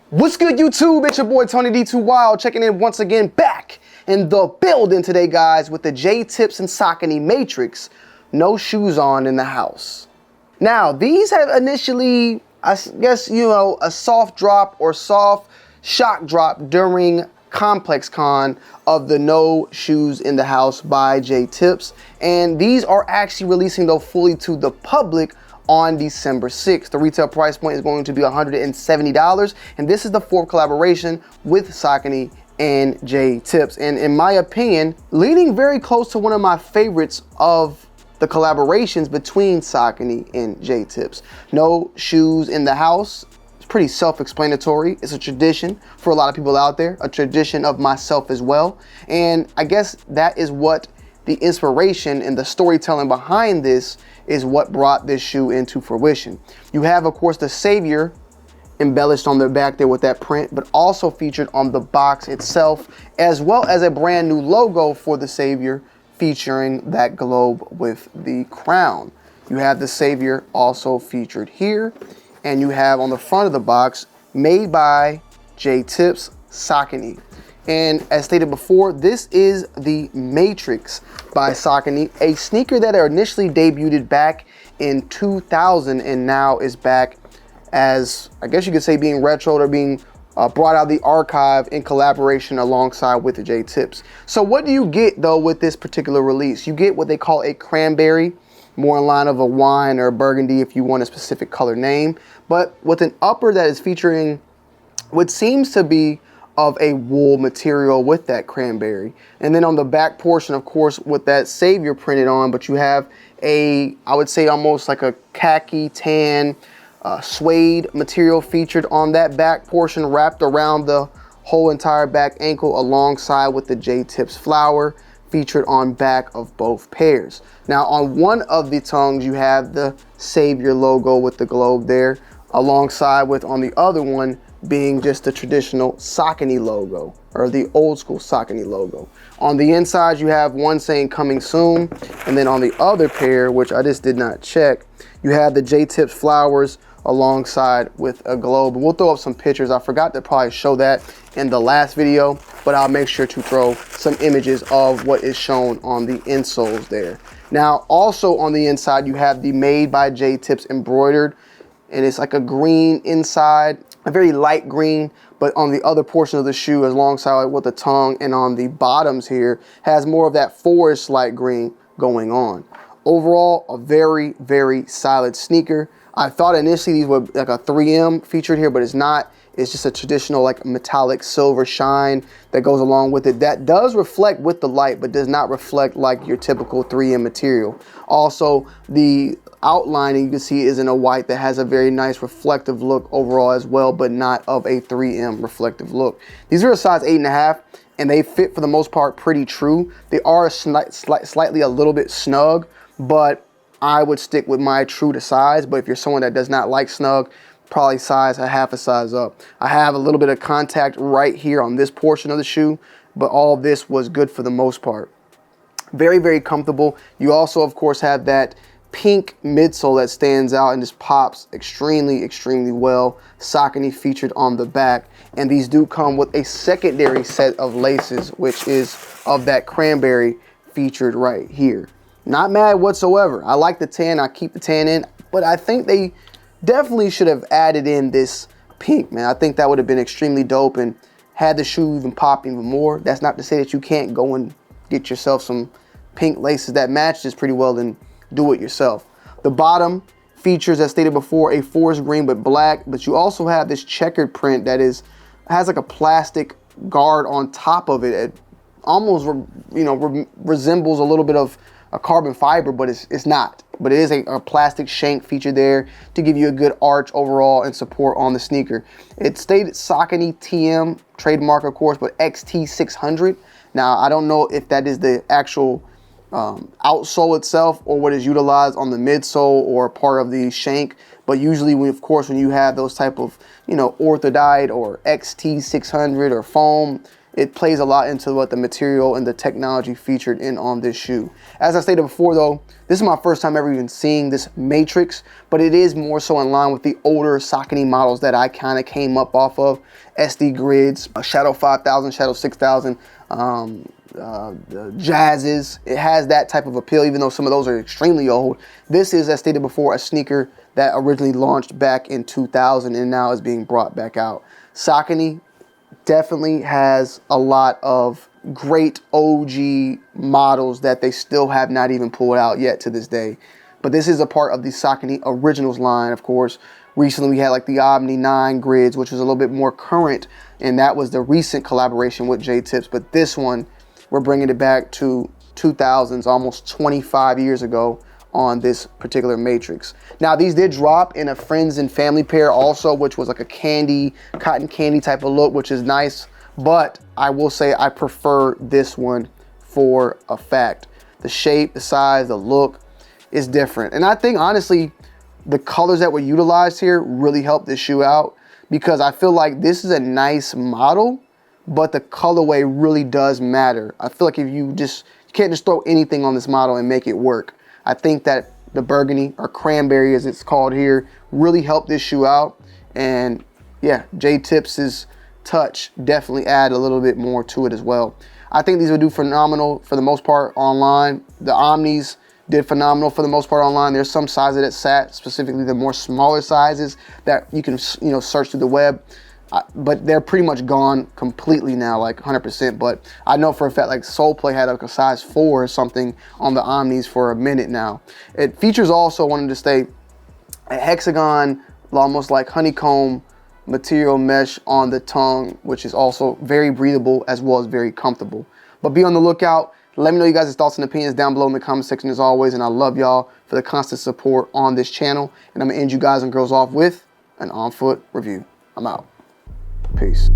What's good, YouTube? It's your boy Tony D2 Wild checking in once again, back in the building today, guys, with the J-Tips and Saucony Matrix. No shoes on in the house. Now, these have initially, I guess, a soft drop or soft shock drop during Complex Con of the No Shoes in the House by J-Tips. And these are actually releasing, though, fully to the public on December 6th. The retail price point is going to be $170, and this is the fourth collaboration with Saucony and J-Tips. And in my opinion, leading very close to one of my favorites of the collaborations between Saucony and J-Tips. No Shoes in the House. It's pretty self-explanatory. It's a tradition for a lot of people out there, a tradition of myself as well. And I guess that is what the inspiration and the storytelling behind this is what brought this shoe into fruition. You have, of course, the Savior embellished on the back there with that print, but also featured on the box itself, as well as a brand new logo for the Savior featuring that globe with the crown. You have the Savior also featured here, and you have on the front of the box, made by J-Tips, Saucony. And as stated before, this is the Matrix by Saucony, a sneaker that initially debuted back in 2000 and now is back as, I guess you could say, being retroed or being brought out of the archive in collaboration alongside with the J-Tips. So what do you get, though, with this particular release? You get what they call a Cranberry, more in line of a wine or a burgundy if you want a specific color name, but with an upper that is featuring what seems to be of a wool material with that cranberry. And then on the back portion, of course, with that Savior printed on, but you have a, I would say almost like a khaki tan suede material featured on that back portion, wrapped around the whole entire back ankle alongside with the J-Tips flower featured on back of both pairs. Now on one of the tongues, you have the Savior logo with the globe there, alongside with on the other one being just the traditional Saucony logo, or the old school Saucony logo. On the inside, you have one saying coming soon, and then on the other pair, which I just did not check, you have the J-Tips flowers alongside with a globe. And we'll throw up some pictures. I forgot to probably show that in the last video, but I'll make sure to throw some images of what is shown on the insoles there. Now, also on the inside, you have the made by J-Tips embroidered, and it's like a green inside, a very light green, but on the other portion of the shoe, alongside with the tongue and on the bottoms here, has more of that forest light green going on. Overall, a very, very solid sneaker. I thought initially these were like a 3M featured here, but it's not. It's just a traditional like metallic silver shine that goes along with it. That does reflect with the light, but does not reflect like your typical 3M material. Also, the outlining you can see is in a white that has a very nice reflective look overall as well, but not of a 3M reflective look. These are a size 8.5, and they fit for the most part pretty true. They are slightly a little bit snug, but I would stick with my true to size. But if you're someone that does not like snug, probably size a half a size up. I have a little bit of contact right here on this portion of the shoe, but all of this was good for the most part. Very, very comfortable. You also, of course, have that pink midsole that stands out and just pops extremely, extremely well. Saucony featured on the back. And these do come with a secondary set of laces, which is of that cranberry featured right here. Not mad whatsoever. I like the tan. I keep the tan in, but I think they definitely should have added in this pink, man. I think that would have been extremely dope and had the shoe even pop even more. That's not to say that you can't go and get yourself some pink laces that match this pretty well and do it yourself. The bottom features, as stated before, a forest green but black, but you also have this checkered print that has like a plastic guard on top of it. It almost resembles a little bit of a carbon fiber, but it's not. But it is a plastic shank feature there to give you a good arch overall and support on the sneaker. It stated Saucony TM, trademark of course, but XT600. Now, I don't know if that is the actual outsole itself or what is utilized on the midsole or part of the shank, but usually of course when you have those type of orthodite or XT600 or foam, it plays a lot into what the material and the technology featured in on this shoe. As I stated before though, this is my first time ever even seeing this matrix, but it is more so in line with the older Saucony models that I kind of came up off of. SD grids, Shadow 5000, Shadow 6000, Jazzes. It has that type of appeal, even though some of those are extremely old. This is, as stated before, a sneaker that originally launched back in 2000 and now is being brought back out. Saucony definitely has a lot of great OG models that they still have not even pulled out yet to this day. But this is a part of the Saucony Originals line, of course. Recently we had like the Omni 9 grids, which was a little bit more current, and that was the recent collaboration with J-Tips. But this one, we're bringing it back to 2000s, almost 25 years ago on this particular matrix. Now these did drop in a friends and family pair also, which was like a candy, cotton candy type of look, which is nice. But I will say I prefer this one for a fact. The shape, the size, the look is different. And I think honestly, the colors that were utilized here really helped this shoe out, because I feel like this is a nice model, but the colorway really does matter. I feel like if you can't just throw anything on this model and make it work. I think that the burgundy, or cranberry as it's called here, really helped this shoe out. And yeah, J-Tips' touch definitely add a little bit more to it as well. I think these would do phenomenal for the most part online. The Omnis did phenomenal for the most part online. There's some sizes that sat, specifically the more smaller sizes that you can search through the web. But they're pretty much gone completely now, like 100%. But I know for a fact, like Soulplay had like a size 4 or something on the Omnis for a minute now. It features also, wanted to say, a hexagon, almost like honeycomb material mesh on the tongue, which is also very breathable as well as very comfortable. But be on the lookout. Let me know you guys' thoughts and opinions down below in the comment section as always. And I love y'all for the constant support on this channel. And I'm gonna end you guys and girls off with an on-foot review. I'm out. Peace.